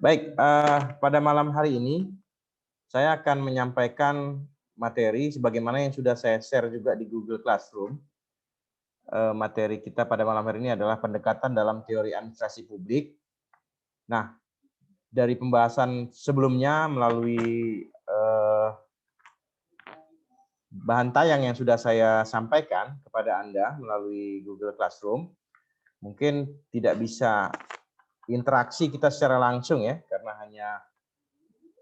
Baik, pada malam hari ini saya akan menyampaikan materi sebagaimana yang sudah saya share juga di Google Classroom. Materi kita pada malam hari ini adalah pendekatan dalam teori administrasi publik. Nah, dari pembahasan sebelumnya melalui bahan tayang yang sudah saya sampaikan kepada Anda melalui Google Classroom, mungkin tidak bisa interaksi kita secara langsung ya, karena hanya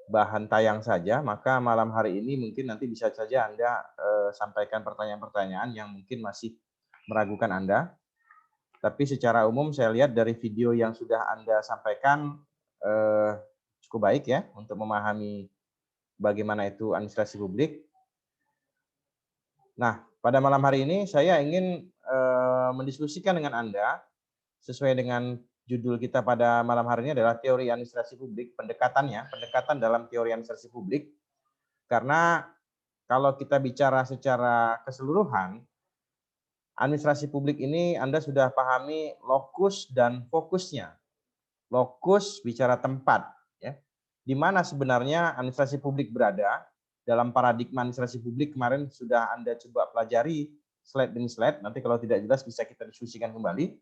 bahan tayang saja, maka malam hari ini mungkin nanti bisa saja Anda sampaikan pertanyaan-pertanyaan yang mungkin masih meragukan Anda. Tapi secara umum saya lihat dari video yang sudah Anda sampaikan cukup baik ya untuk memahami bagaimana itu administrasi publik. Nah, pada malam hari ini saya ingin mendiskusikan dengan Anda sesuai dengan judul kita pada malam hari ini adalah teori administrasi publik, pendekatan dalam teori administrasi publik. Karena kalau kita bicara secara keseluruhan, administrasi publik ini Anda sudah pahami lokus dan fokusnya. Lokus bicara tempat, ya. Di mana sebenarnya administrasi publik berada dalam paradigma administrasi publik kemarin sudah Anda coba pelajari slide demi slide. Nanti kalau tidak jelas bisa kita diskusikan kembali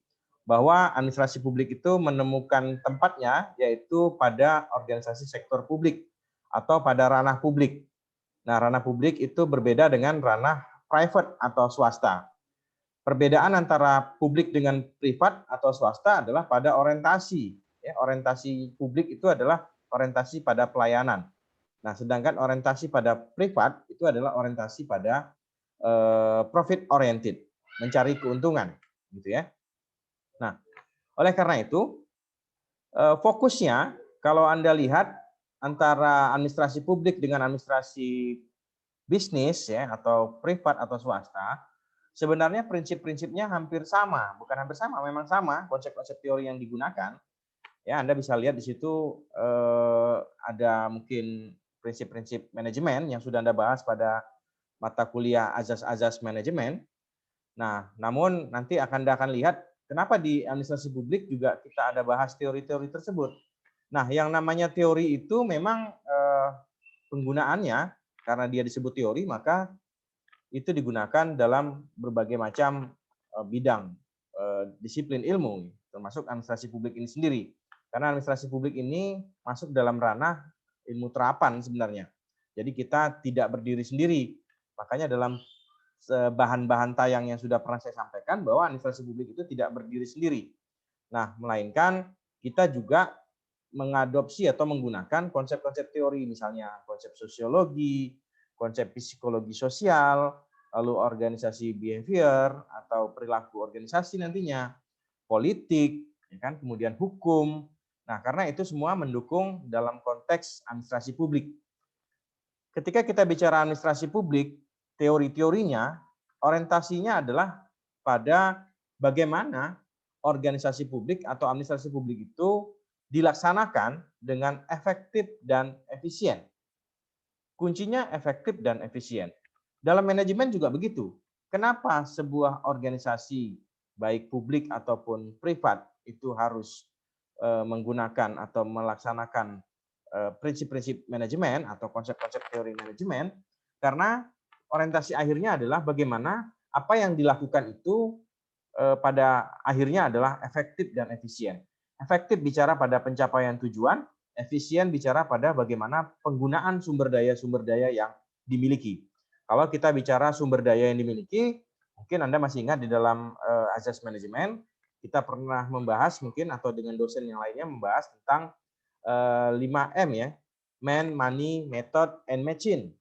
bahwa administrasi publik itu menemukan tempatnya yaitu pada organisasi sektor publik atau pada ranah publik. Nah, ranah publik itu berbeda dengan ranah private atau swasta. Perbedaan antara publik dengan privat atau swasta adalah pada orientasi. Ya, orientasi publik itu adalah orientasi pada pelayanan. Nah, sedangkan orientasi pada privat itu adalah orientasi pada profit oriented, mencari keuntungan, gitu ya. Nah, oleh karena itu fokusnya kalau Anda lihat antara administrasi publik dengan administrasi bisnis ya atau privat atau swasta, sebenarnya prinsip-prinsipnya hampir sama, bukan hampir sama, memang sama konsep-konsep teori yang digunakan. Ya, Anda bisa lihat di situ ada mungkin prinsip-prinsip manajemen yang sudah Anda bahas pada mata kuliah azas-azas manajemen. Nah, namun nanti Anda akan lihat kenapa di administrasi publik juga kita ada bahas teori-teori tersebut. Nah, yang namanya teori itu memang penggunaannya karena dia disebut teori, maka itu digunakan dalam berbagai macam bidang disiplin ilmu, termasuk administrasi publik ini sendiri. Karena administrasi publik ini masuk dalam ranah ilmu terapan sebenarnya. Jadi kita tidak berdiri sendiri. Makanya dalam bahan-bahan tayang yang sudah pernah saya sampaikan bahwa administrasi publik itu tidak berdiri sendiri. Nah, melainkan kita juga mengadopsi atau menggunakan konsep-konsep teori, misalnya konsep sosiologi, konsep psikologi sosial, lalu organisasi behavior atau perilaku organisasi nantinya, politik, ya kan, kemudian hukum. Nah, karena itu semua mendukung dalam konteks administrasi publik. Ketika kita bicara administrasi publik, teori-teorinya, orientasinya adalah pada bagaimana organisasi publik atau administrasi publik itu dilaksanakan dengan efektif dan efisien. Kuncinya efektif dan efisien. Dalam manajemen juga begitu. Kenapa sebuah organisasi baik publik ataupun privat itu harus menggunakan atau melaksanakan prinsip-prinsip manajemen atau konsep-konsep teori manajemen, karena orientasi akhirnya adalah bagaimana apa yang dilakukan itu pada akhirnya adalah efektif dan efisien. Efektif bicara pada pencapaian tujuan, efisien bicara pada bagaimana penggunaan sumber daya yang dimiliki. Kalau kita bicara sumber daya yang dimiliki, mungkin Anda masih ingat di dalam azas manajemen, kita pernah membahas mungkin atau dengan dosen yang lainnya membahas tentang 5M ya, man, money, method, and machine.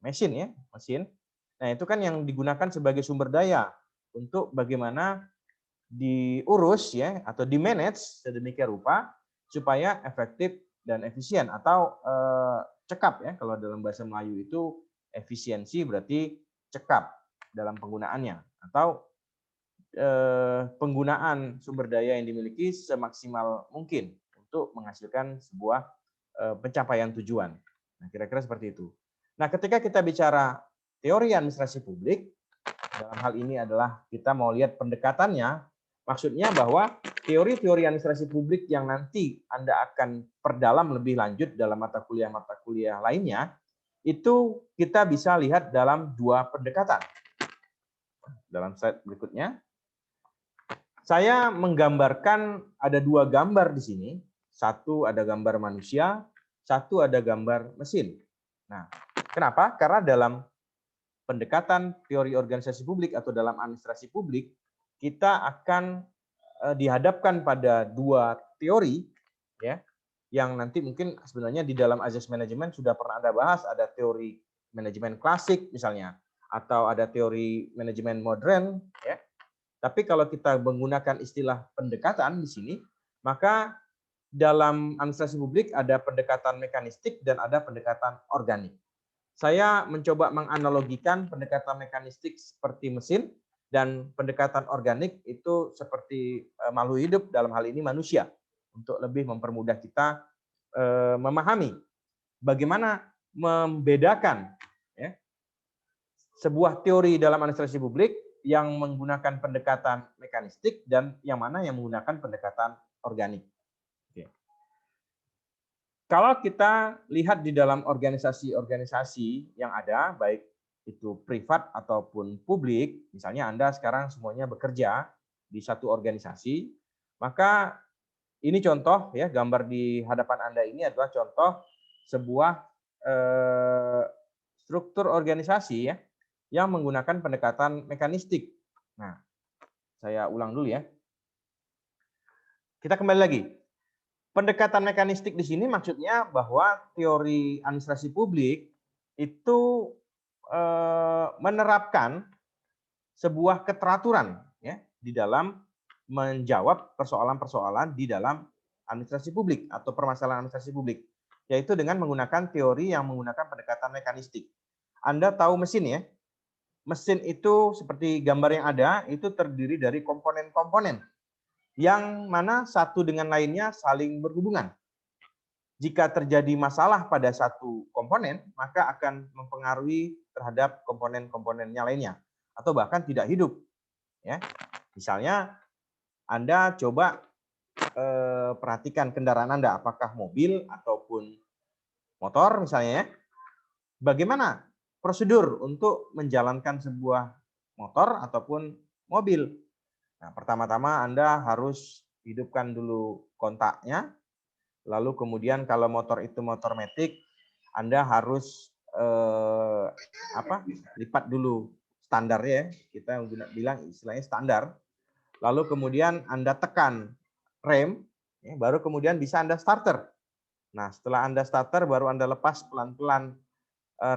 Machine ya, mesin. Nah, itu kan yang digunakan sebagai sumber daya untuk bagaimana diurus ya atau di-manage sedemikian rupa supaya efektif dan efisien atau cekap ya. Kalau dalam bahasa Melayu itu efisiensi berarti cekap dalam penggunaannya atau penggunaan sumber daya yang dimiliki semaksimal mungkin untuk menghasilkan sebuah pencapaian tujuan. Nah, kira-kira seperti itu. Nah, ketika kita bicara teori administrasi publik, dalam hal ini adalah kita mau lihat pendekatannya Maksudnya bahwa teori-teori administrasi publik yang nanti Anda akan perdalam lebih lanjut dalam mata kuliah lainnya, itu kita bisa lihat dalam dua pendekatan. Dalam slide berikutnya, saya menggambarkan ada dua gambar di sini. Satu ada gambar manusia, satu ada gambar mesin. Nah, kenapa? Karena dalam pendekatan teori organisasi publik atau dalam administrasi publik, kita akan dihadapkan pada dua teori, ya, yang nanti mungkin sebenarnya di dalam Azas Manajemen sudah pernah Anda bahas. Ada teori manajemen klasik misalnya, atau ada teori manajemen modern, ya. Tapi kalau kita menggunakan istilah pendekatan di sini, maka dalam administrasi publik ada pendekatan mekanistik dan ada pendekatan organik. Saya mencoba menganalogikan pendekatan mekanistik seperti mesin dan pendekatan organik itu seperti makhluk hidup, dalam hal ini manusia, untuk lebih mempermudah kita memahami bagaimana membedakan, ya, sebuah teori dalam administrasi publik yang menggunakan pendekatan mekanistik dan yang mana yang menggunakan pendekatan organik. Oke. Kalau kita lihat di dalam organisasi-organisasi yang ada, baik itu privat ataupun publik, misalnya Anda sekarang semuanya bekerja di satu organisasi, maka ini contoh, ya, gambar di hadapan Anda ini adalah contoh sebuah struktur organisasi, ya, yang menggunakan pendekatan mekanistik. Nah, saya ulang dulu, ya. Kita kembali lagi. Pendekatan mekanistik di sini maksudnya bahwa teori administrasi publik itu menerapkan sebuah keteraturan, ya, di dalam menjawab persoalan-persoalan di dalam administrasi publik atau permasalahan administrasi publik, yaitu dengan menggunakan teori yang menggunakan pendekatan mekanistik. Anda tahu mesin, ya? Mesin itu seperti gambar yang ada, itu terdiri dari komponen-komponen yang mana satu dengan lainnya saling berhubungan. Jika terjadi masalah pada satu komponen, maka akan mempengaruhi terhadap komponen-komponennya lainnya, atau bahkan tidak hidup. Ya, misalnya Anda coba perhatikan kendaraan Anda, apakah mobil ataupun motor misalnya, ya. Bagaimana prosedur untuk menjalankan sebuah motor ataupun mobil? Nah, pertama-tama Anda harus hidupkan dulu kontaknya. Lalu kemudian kalau motor itu motor matic, Anda harus lipat dulu standarnya. Kita bilang istilahnya standar. Lalu kemudian Anda tekan rem, ya, baru kemudian bisa Anda starter. Nah, setelah Anda starter, baru Anda lepas pelan-pelan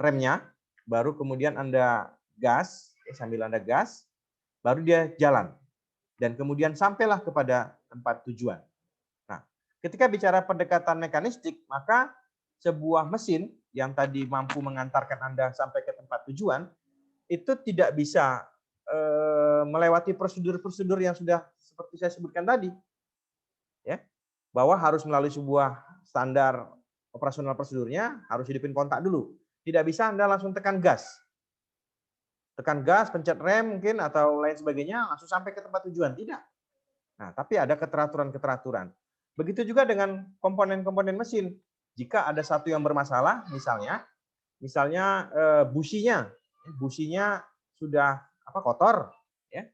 remnya, baru kemudian Anda gas, sambil Anda gas, baru dia jalan. Dan kemudian sampailah kepada tempat tujuan. Nah, ketika bicara pendekatan mekanistik, maka sebuah mesin yang tadi mampu mengantarkan Anda sampai ke tempat tujuan, itu tidak bisa melewati prosedur-prosedur yang sudah seperti saya sebutkan tadi. Ya, bahwa harus melalui sebuah standar operasional prosedurnya, harus hidupin kontak dulu. Tidak bisa Anda langsung tekan gas. Tekan gas, pencet rem mungkin atau lain sebagainya, langsung sampai ke tempat tujuan. Tidak. Nah, tapi ada keteraturan-keteraturan. Begitu juga dengan komponen-komponen mesin. Jika ada satu yang bermasalah, misalnya businya sudah kotor, ya,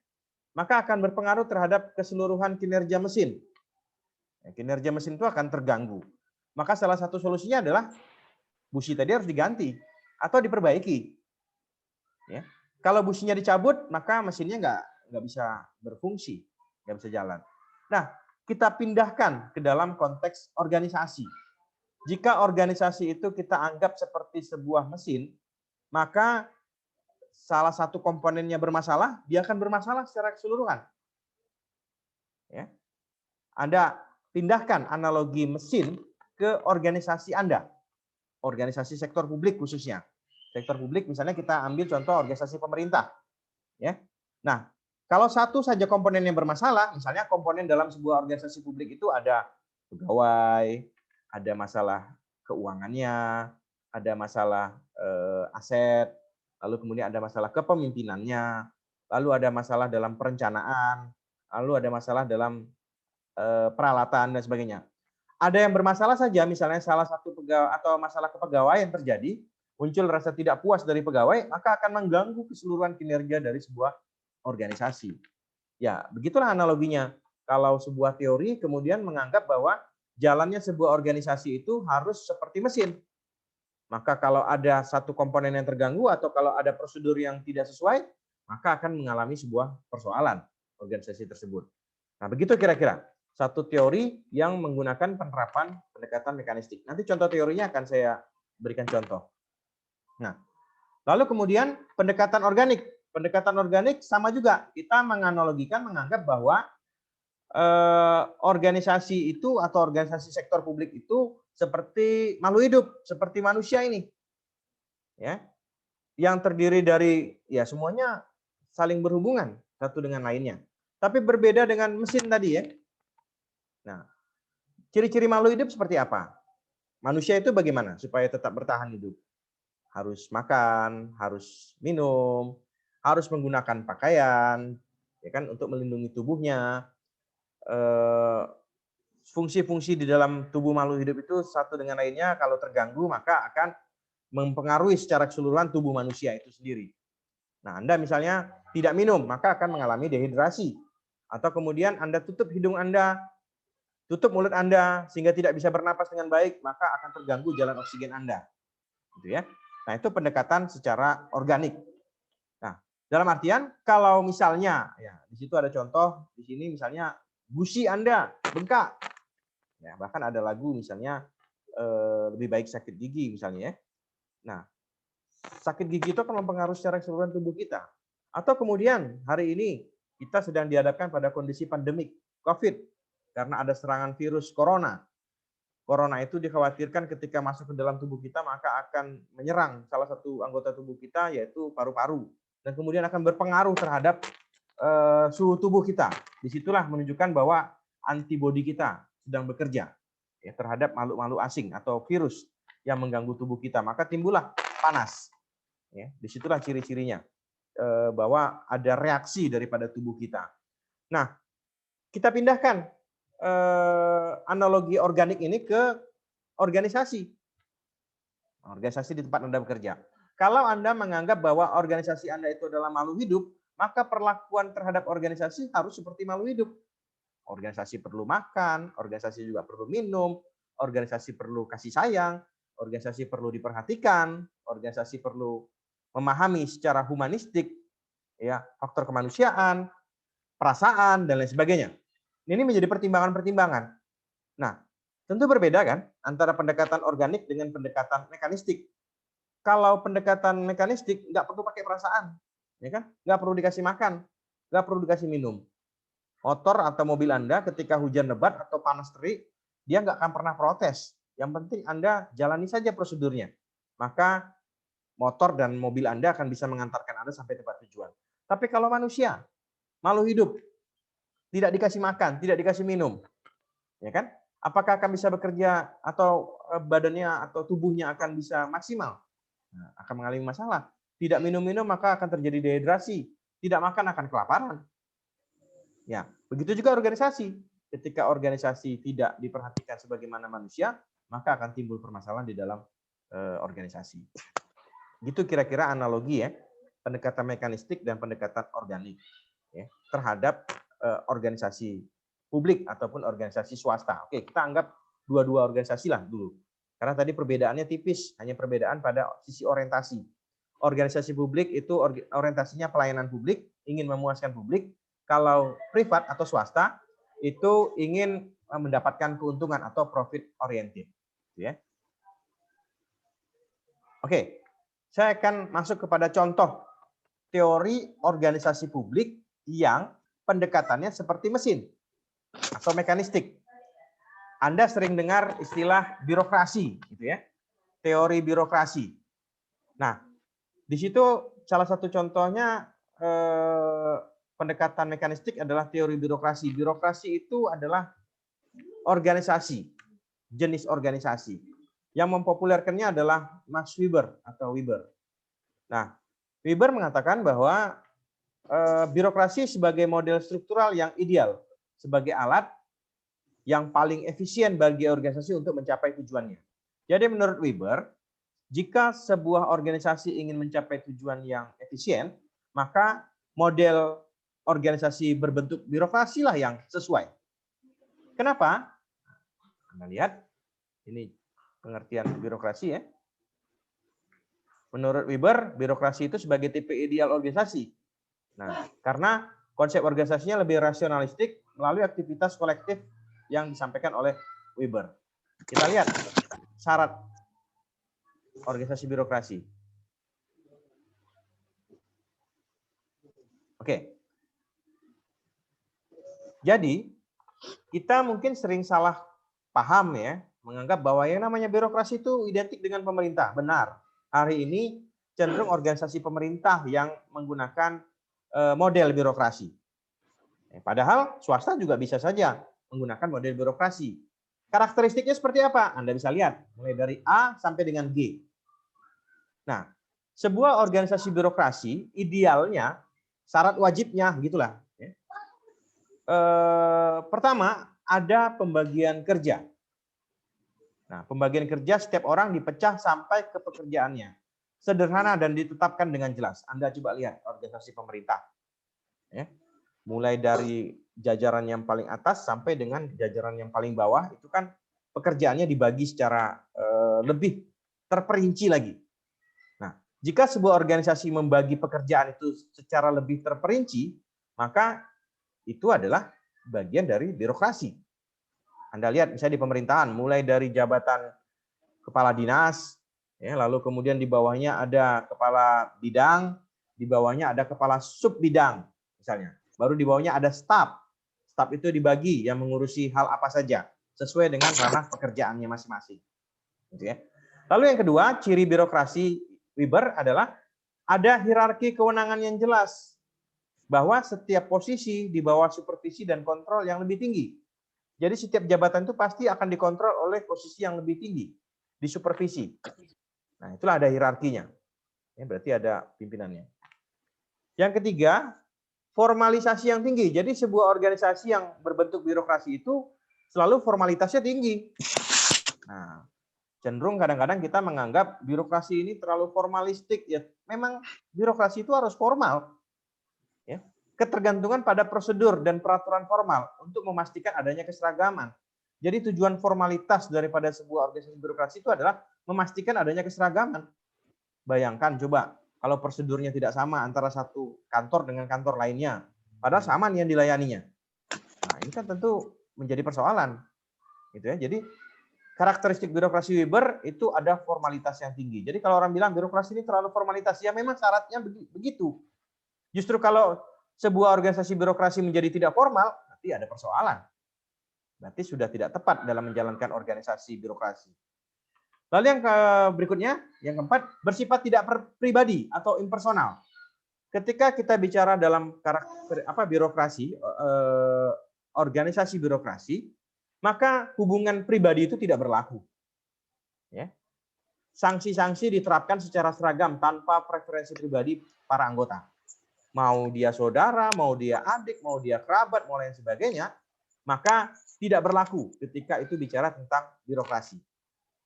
maka akan berpengaruh terhadap keseluruhan kinerja mesin. Kinerja mesin itu akan terganggu. Maka salah satu solusinya adalah busi tadi harus diganti atau diperbaiki. Ya. Kalau businya dicabut, maka mesinnya nggak bisa berfungsi, nggak bisa jalan. Nah, kita pindahkan ke dalam konteks organisasi. Jika organisasi itu kita anggap seperti sebuah mesin, maka salah satu komponennya bermasalah, dia akan bermasalah secara keseluruhan. Ya. Anda pindahkan analogi mesin ke organisasi Anda, organisasi sektor publik khususnya. Sektor publik misalnya kita ambil contoh organisasi pemerintah. Ya. Nah, kalau satu saja komponen yang bermasalah, misalnya komponen dalam sebuah organisasi publik itu ada pegawai, ada masalah keuangannya, ada masalah aset, lalu kemudian ada masalah kepemimpinannya, lalu ada masalah dalam perencanaan, lalu ada masalah dalam peralatan dan sebagainya. Ada yang bermasalah saja, misalnya salah satu pegawai atau masalah kepegawaian terjadi, muncul rasa tidak puas dari pegawai, maka akan mengganggu keseluruhan kinerja dari sebuah organisasi. Ya, begitulah analoginya. Kalau sebuah teori kemudian menganggap bahwa jalannya sebuah organisasi itu harus seperti mesin. Maka kalau ada satu komponen yang terganggu atau kalau ada prosedur yang tidak sesuai, maka akan mengalami sebuah persoalan organisasi tersebut. Nah, begitu kira-kira satu teori yang menggunakan penerapan pendekatan mekanistik. Nanti contoh teorinya akan saya berikan contoh. Nah, lalu kemudian pendekatan organik. Pendekatan organik sama juga. Kita menganalogikan, menganggap bahwa organisasi itu atau organisasi sektor publik itu seperti makhluk hidup, seperti manusia ini. Ya. Yang terdiri dari ya semuanya saling berhubungan satu dengan lainnya. Tapi berbeda dengan mesin tadi ya. Nah, ciri-ciri makhluk hidup seperti apa? Manusia itu bagaimana supaya tetap bertahan hidup? Harus makan, harus minum, harus menggunakan pakaian, ya kan, untuk melindungi tubuhnya. Fungsi-fungsi di dalam tubuh makhluk hidup itu satu dengan lainnya kalau terganggu maka akan mempengaruhi secara keseluruhan tubuh manusia itu sendiri. Nah, Anda misalnya tidak minum, maka akan mengalami dehidrasi. Atau kemudian Anda tutup hidung Anda, tutup mulut Anda sehingga tidak bisa bernapas dengan baik, maka akan terganggu jalan oksigen Anda. Gitu ya. Nah, itu pendekatan secara organik. Nah, dalam artian kalau misalnya ya di situ ada contoh, di sini misalnya gusi Anda bengkak. Ya, bahkan ada lagu misalnya lebih baik sakit gigi misalnya ya. Nah, sakit gigi itu akan mempengaruhi secara keseluruhan tubuh kita. Atau kemudian hari ini kita sedang dihadapkan pada kondisi pandemik COVID karena ada serangan virus corona. Corona itu dikhawatirkan ketika masuk ke dalam tubuh kita maka akan menyerang salah satu anggota tubuh kita yaitu paru-paru dan kemudian akan berpengaruh terhadap suhu tubuh kita. Disitulah menunjukkan bahwa antibodi kita sedang bekerja ya, terhadap makhluk-makhluk asing atau virus yang mengganggu tubuh kita. Maka timbullah panas. Ya, disitulah ciri-cirinya bahwa ada reaksi daripada tubuh kita. Nah, kita pindahkan analogi organik ini ke organisasi. Organisasi di tempat Anda bekerja. Kalau Anda menganggap bahwa organisasi Anda itu adalah makhluk hidup, maka perlakuan terhadap organisasi harus seperti makhluk hidup. Organisasi perlu makan, organisasi juga perlu minum, organisasi perlu kasih sayang, organisasi perlu diperhatikan, organisasi perlu memahami secara humanistik, ya, faktor kemanusiaan, perasaan, dan lain sebagainya. Ini menjadi pertimbangan-pertimbangan. Nah, tentu berbeda kan antara pendekatan organik dengan pendekatan mekanistik. Kalau pendekatan mekanistik nggak perlu pakai perasaan, ya kan? Nggak perlu dikasih makan, nggak perlu dikasih minum. Motor atau mobil Anda ketika hujan lebat atau panas terik, dia nggak akan pernah protes. Yang penting Anda jalani saja prosedurnya. Maka motor dan mobil Anda akan bisa mengantarkan Anda sampai tempat tujuan. Tapi kalau manusia, makhluk hidup, tidak dikasih makan, tidak dikasih minum, ya kan? Apakah akan bisa bekerja atau badannya atau tubuhnya akan bisa maksimal? Nah, akan mengalami masalah. Tidak minum-minum maka akan terjadi dehidrasi. Tidak makan akan kelaparan. Ya, begitu juga organisasi. Ketika organisasi tidak diperhatikan sebagaimana manusia, maka akan timbul permasalahan di dalam organisasi. Gitu kira-kira analogi ya, pendekatan mekanistik dan pendekatan organik ya, terhadap organisasi publik ataupun organisasi swasta. Oke, kita anggap dua-dua organisasi lah dulu. Karena tadi perbedaannya tipis, hanya perbedaan pada sisi orientasi. Organisasi publik itu orientasinya pelayanan publik, ingin memuaskan publik. Kalau privat atau swasta itu ingin mendapatkan keuntungan atau profit oriented. Ya. Oke, saya akan masuk kepada contoh teori organisasi publik yang pendekatannya seperti mesin atau mekanistik. Anda sering dengar istilah birokrasi, gitu ya, teori birokrasi. Nah, di situ salah satu contohnya pendekatan mekanistik adalah teori birokrasi. Birokrasi itu adalah organisasi, jenis organisasi. Yang mempopulerkannya adalah Max Weber atau Weber. Nah, Weber mengatakan bahwa birokrasi sebagai model struktural yang ideal, sebagai alat yang paling efisien bagi organisasi untuk mencapai tujuannya. Jadi menurut Weber, jika sebuah organisasi ingin mencapai tujuan yang efisien, maka model organisasi berbentuk birokrasi lah yang sesuai. Kenapa? Anda lihat, ini pengertian birokrasi ya. Menurut Weber, birokrasi itu sebagai tipe ideal organisasi. Nah, karena konsep organisasinya lebih rasionalistik melalui aktivitas kolektif yang disampaikan oleh Weber. Kita lihat syarat organisasi birokrasi. Oke. Jadi, kita mungkin sering salah paham ya, menganggap bahwa yang namanya birokrasi itu identik dengan pemerintah. Benar. Hari ini cenderung organisasi pemerintah yang menggunakan model birokrasi. Padahal swasta juga bisa saja menggunakan model birokrasi. Karakteristiknya seperti apa? Anda bisa lihat, mulai dari A sampai dengan G. Nah, sebuah organisasi birokrasi idealnya, syarat wajibnya, gitulah. Pertama, ada pembagian kerja. Nah, pembagian kerja setiap orang dipecah sampai ke pekerjaannya. Sederhana dan ditetapkan dengan jelas. Anda coba lihat organisasi pemerintah. Mulai dari jajaran yang paling atas sampai dengan jajaran yang paling bawah, itu kan pekerjaannya dibagi secara lebih terperinci lagi. Nah, jika sebuah organisasi membagi pekerjaan itu secara lebih terperinci, maka itu adalah bagian dari birokrasi. Anda lihat misalnya di pemerintahan, mulai dari jabatan kepala dinas, ya, lalu kemudian di bawahnya ada kepala bidang, di bawahnya ada kepala sub bidang, misalnya. Baru di bawahnya ada staf. Staf itu dibagi yang mengurusi hal apa saja, sesuai dengan ranah pekerjaannya masing-masing. Gitu ya. Lalu yang kedua, ciri birokrasi Weber adalah ada hierarki kewenangan yang jelas, bahwa setiap posisi di bawah supervisi dan kontrol yang lebih tinggi. Jadi setiap jabatan itu pasti akan dikontrol oleh posisi yang lebih tinggi, di supervisi. Nah, itulah ada hierarkinya. Ya, berarti ada pimpinannya. Yang ketiga, formalisasi yang tinggi. Jadi sebuah organisasi yang berbentuk birokrasi itu selalu formalitasnya tinggi. Nah, cenderung kadang-kadang kita menganggap birokrasi ini terlalu formalistik. Ya, memang birokrasi itu harus formal. Ya. Ketergantungan pada prosedur dan peraturan formal untuk memastikan adanya keseragaman. Jadi tujuan formalitas daripada sebuah organisasi birokrasi itu adalah memastikan adanya keseragaman. Bayangkan coba kalau prosedurnya tidak sama antara satu kantor dengan kantor lainnya, padahal sama nih yang dilayaninya. Nah, ini kan tentu menjadi persoalan. Gitu ya. Jadi karakteristik birokrasi Weber itu ada formalitas yang tinggi. Jadi kalau orang bilang birokrasi ini terlalu formalitas, ya memang syaratnya begitu. Justru kalau sebuah organisasi birokrasi menjadi tidak formal, nanti ada persoalan. Berarti sudah tidak tepat dalam menjalankan organisasi birokrasi. Lalu yang berikutnya, yang keempat, bersifat tidak pribadi atau impersonal. Ketika kita bicara dalam karakter birokrasi, organisasi birokrasi, maka hubungan pribadi itu tidak berlaku. Ya. Sanksi-sanksi diterapkan secara seragam tanpa preferensi pribadi para anggota. Mau dia saudara, mau dia adik, mau dia kerabat, mau lain sebagainya, maka tidak berlaku ketika itu bicara tentang birokrasi.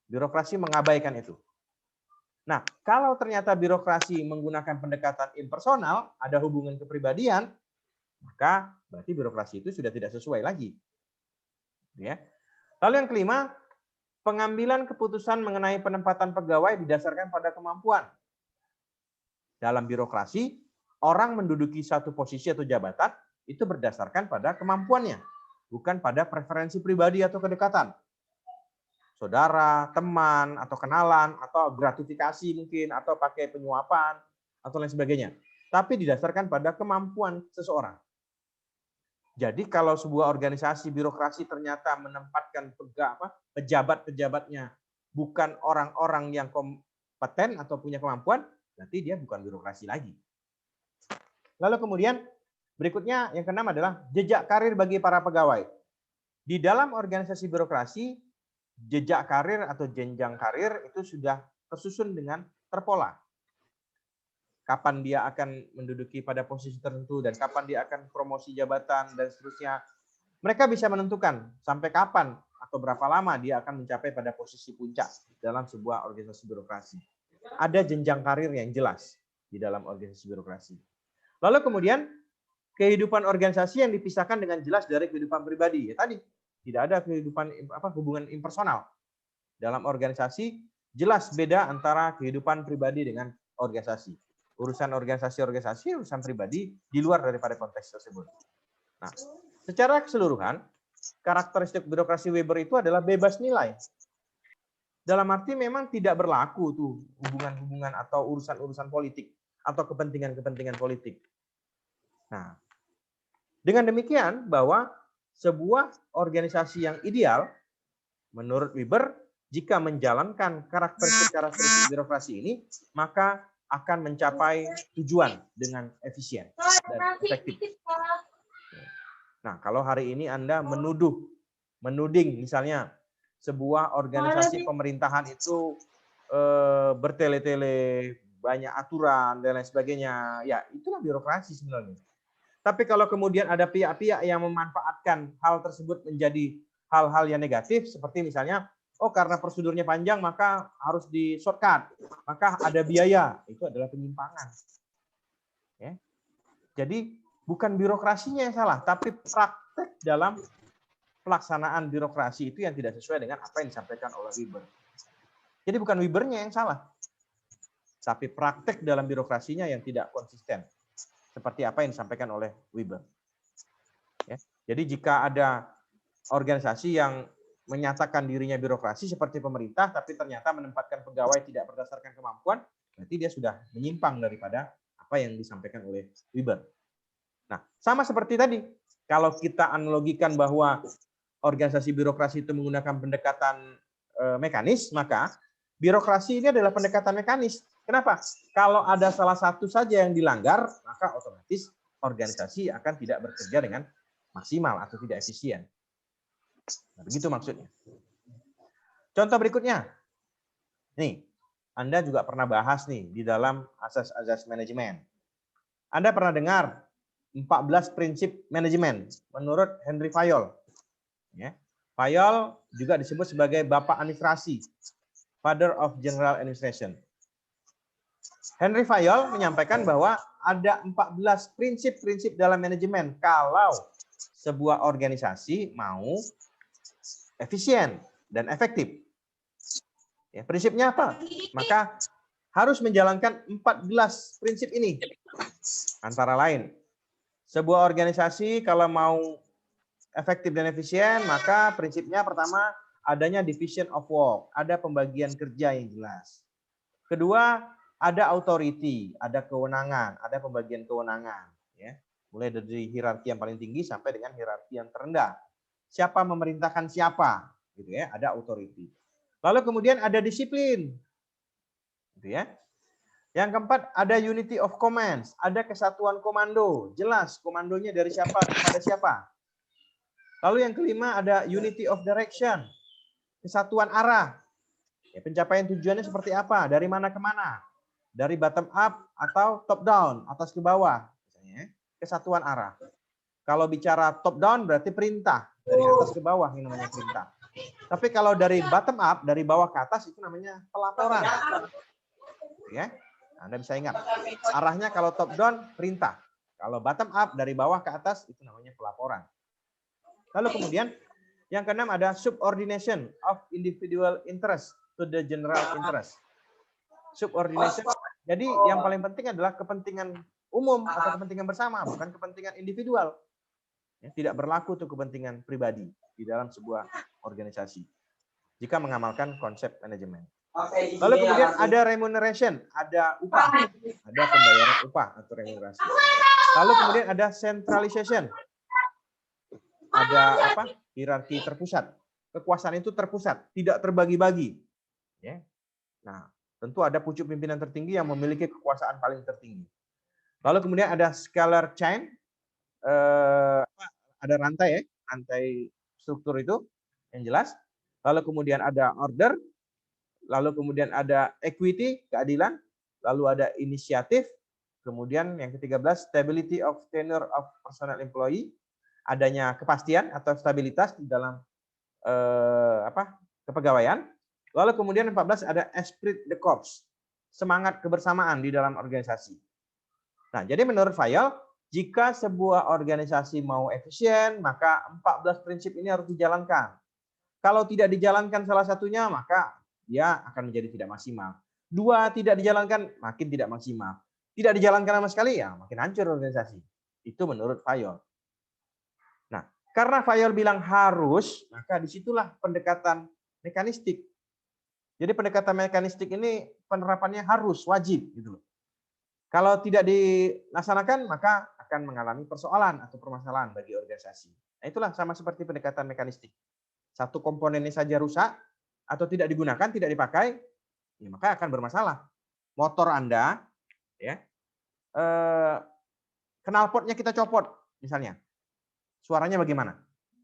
Birokrasi mengabaikan itu. Nah, kalau ternyata birokrasi menggunakan pendekatan impersonal, ada hubungan kepribadian, maka berarti birokrasi itu sudah tidak sesuai lagi. Ya. Lalu yang kelima, pengambilan keputusan mengenai penempatan pegawai didasarkan pada kemampuan. Dalam birokrasi, orang menduduki satu posisi atau jabatan itu berdasarkan pada kemampuannya, bukan pada preferensi pribadi atau kedekatan. Saudara, teman, atau kenalan, atau gratifikasi mungkin, atau pakai penyuapan, atau lain sebagainya. Tapi didasarkan pada kemampuan seseorang. Jadi kalau sebuah organisasi birokrasi ternyata menempatkan pejabat-pejabatnya bukan orang-orang yang kompeten atau punya kemampuan, berarti dia bukan birokrasi lagi. Lalu kemudian berikutnya yang keenam adalah jejak karir bagi para pegawai. Di dalam organisasi birokrasi, jejak karir atau jenjang karir itu sudah tersusun dengan terpola. kapan dia akan menduduki pada posisi tertentu, dan kapan dia akan promosi jabatan, dan seterusnya. Mereka bisa menentukan sampai kapan atau berapa lama dia akan mencapai pada posisi puncak dalam sebuah organisasi birokrasi. Ada jenjang karir yang jelas di dalam organisasi birokrasi. Lalu kemudian kehidupan organisasi yang dipisahkan dengan jelas dari kehidupan pribadi. Ya, tadi tidak ada kehidupan hubungan impersonal. Dalam organisasi jelas beda antara kehidupan pribadi dengan organisasi. Urusan organisasi, urusan pribadi di luar daripada konteks tersebut. Nah, secara keseluruhan, karakteristik birokrasi Weber itu adalah bebas nilai. Dalam arti memang tidak berlaku tuh hubungan-hubungan atau urusan-urusan politik atau kepentingan-kepentingan politik. Nah, dengan demikian bahwa sebuah organisasi yang ideal menurut Weber jika menjalankan karakteristik birokrasi ini, maka akan mencapai tujuan dengan efisien dan efektif. Nah, kalau hari ini Anda menuding misalnya sebuah organisasi pemerintahan itu bertele-tele, banyak aturan dan lain sebagainya, ya itulah birokrasi sebenarnya. Tapi kalau kemudian ada pihak-pihak yang memanfaatkan hal tersebut menjadi hal-hal yang negatif, seperti misalnya, oh karena prosedurnya panjang maka harus di shortcut, maka ada biaya, itu adalah penyimpangan. Ya. Jadi bukan birokrasinya yang salah, tapi praktek dalam pelaksanaan birokrasi itu yang tidak sesuai dengan apa yang disampaikan oleh Weber. Jadi bukan Webernya yang salah, tapi praktek dalam birokrasinya yang tidak konsisten. Seperti apa yang disampaikan oleh Weber. Ya. Jadi jika ada organisasi yang menyatakan dirinya birokrasi seperti pemerintah, tapi ternyata menempatkan pegawai tidak berdasarkan kemampuan, berarti dia sudah menyimpang daripada apa yang disampaikan oleh Weber. Nah, sama seperti tadi, kalau kita analogikan bahwa organisasi birokrasi itu menggunakan pendekatan mekanis, maka birokrasi ini adalah pendekatan mekanis. Kenapa? Kalau ada salah satu saja yang dilanggar, maka otomatis organisasi akan tidak bekerja dengan maksimal atau tidak efisien. Nah, begitu maksudnya. Contoh berikutnya. Nih, Anda juga pernah bahas nih di dalam asas-asas manajemen. Anda pernah dengar 14 prinsip manajemen menurut Henry Fayol. Ya. Fayol juga disebut sebagai Bapak Administrasi, Father of General Administration. Henry Fayol menyampaikan bahwa ada 14 prinsip-prinsip dalam manajemen kalau sebuah organisasi mau efisien dan efektif. Ya, prinsipnya apa? Maka harus menjalankan 14 prinsip ini. Antara lain, sebuah organisasi kalau mau efektif dan efisien, maka prinsipnya pertama adanya division of work, ada pembagian kerja yang jelas. Kedua, ada authority, ada kewenangan, ada pembagian kewenangan, ya. Mulai dari hierarki yang paling tinggi sampai dengan hierarki yang terendah. Siapa memerintahkan siapa, gitu ya, ada authority. Lalu kemudian ada disiplin, gitu ya. Yang keempat ada unity of commands, ada kesatuan komando, jelas komandonya dari siapa kepada siapa. Lalu yang kelima ada unity of direction, kesatuan arah. Ya, pencapaian tujuannya seperti apa, dari mana ke mana. Dari bottom up atau top down, atas ke bawah, misalnya, kesatuan arah. Kalau bicara top down berarti perintah, dari atas ke bawah ini namanya perintah. Tapi kalau dari bottom up, dari bawah ke atas itu namanya pelaporan. Ya, Anda bisa ingat. Arahnya kalau top down perintah, kalau bottom up dari bawah ke atas itu namanya pelaporan. Lalu kemudian yang keenam ada subordination of individual interest to the general interest. Subordination. Jadi yang paling penting adalah kepentingan umum atau kepentingan bersama, bukan kepentingan individual. Ya, tidak berlaku untuk kepentingan pribadi di dalam sebuah organisasi jika mengamalkan konsep manajemen. Lalu kemudian ada remuneration, ada upah, ada pembayaran upah atau remunerasi. Lalu kemudian ada centralization, ada apa? Hierarki terpusat. Kekuasaan itu terpusat, tidak terbagi-bagi. Ya. Nah, tentu ada pucuk pimpinan tertinggi yang memiliki kekuasaan paling tertinggi. Lalu kemudian ada scalar chain, ada rantai ya, rantai struktur itu yang jelas. Lalu kemudian ada order, lalu kemudian ada equity, keadilan, lalu ada inisiatif, Kemudian yang ke-13, stability of tenure of personnel employee, adanya kepastian atau stabilitas di dalam kepegawaian. Lalu kemudian 14 ada esprit de corps, semangat kebersamaan di dalam organisasi. Nah, jadi menurut Fayol, jika sebuah organisasi mau efisien, maka 14 prinsip ini harus dijalankan. Kalau tidak dijalankan salah satunya, maka dia akan menjadi tidak maksimal. Dua tidak dijalankan, makin tidak maksimal. Tidak dijalankan sama sekali, ya makin hancur organisasi. Itu menurut Fayol. Nah, karena Fayol bilang harus, maka disitulah pendekatan mekanistik. Jadi pendekatan mekanistik ini penerapannya harus, wajib, gitu loh. Kalau tidak dilaksanakan, maka akan mengalami persoalan atau permasalahan bagi organisasi. Nah, itulah sama seperti pendekatan mekanistik. Satu komponennya saja rusak atau tidak digunakan, tidak dipakai, ya maka akan bermasalah. Motor Anda, ya, knalpotnya kita copot, misalnya, suaranya bagaimana?